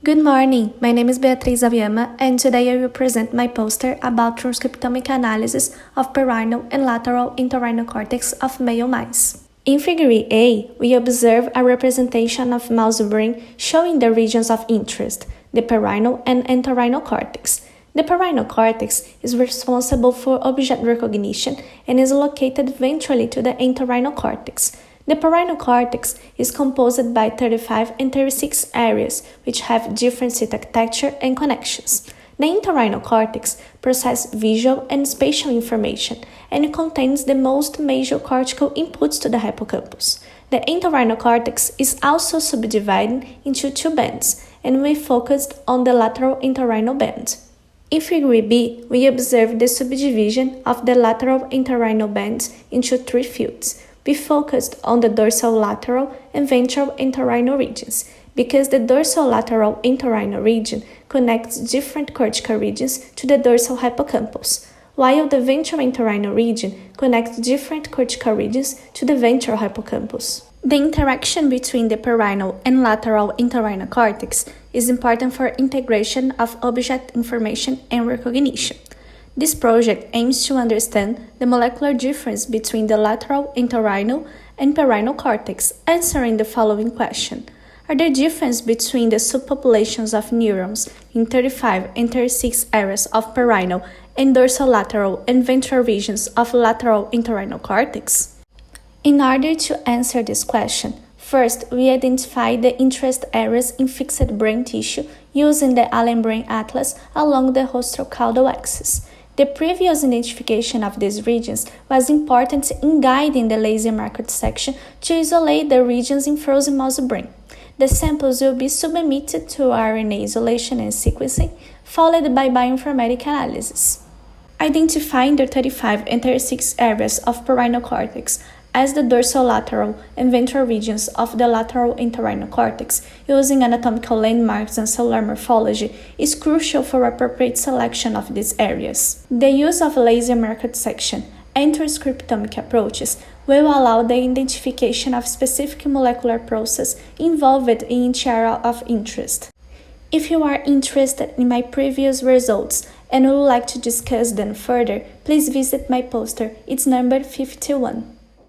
Good morning, my name is Beatriz Ber and today I will present my poster about transcriptomic analysis of perirhinal and lateral entorhinal cortex of male mice. In Figure A, we observe a representation of mouse brain showing the regions of interest, the perirhinal and entorhinal cortex. The perirhinal cortex is responsible for object recognition and is located ventrally to the entorhinal cortex. The perirhinal cortex is composed by 35 and 36 areas, which have different architecture and connections. The entorhinal cortex processes visual and spatial information and contains the most major cortical inputs to the hippocampus. The entorhinal cortex is also subdivided into two bands, and we focused on the lateral entorhinal band. In Figure B, we observe the subdivision of the lateral entorhinal bands into three fields. We focused on the dorsolateral and ventral entorhinal regions because the dorsolateral entorhinal region connects different cortical regions to the dorsal hippocampus, while the ventral entorhinal region connects different cortical regions to the ventral hippocampus. The interaction between the perirhinal and lateral entorhinal cortex is important for integration of object information and recognition. This project aims to understand the molecular difference between the lateral entorhinal and perirhinal cortex, answering the following question. Are there differences between the subpopulations of neurons in 35 and 36 areas of perirhinal and dorsolateral and ventral regions of lateral entorhinal cortex? In order to answer this question, first we identify the interest areas in fixed brain tissue using the Allen Brain Atlas along the rostrocaudal axis. The previous identification of these regions was important in guiding the laser marked section to isolate the regions in frozen mouse brain. The samples will be submitted to RNA isolation and sequencing, followed by bioinformatic analysis. Identifying the 35 and 36 areas of perirhinal cortex as the dorsolateral and ventral regions of the lateral entorhinal cortex using anatomical landmarks and cellular morphology is crucial for appropriate selection of these areas. The use of laser marked section and transcriptomic approaches will allow the identification of specific molecular process involved in each area of interest. If you are interested in my previous results and would like to discuss them further, please visit my poster. It's number 51.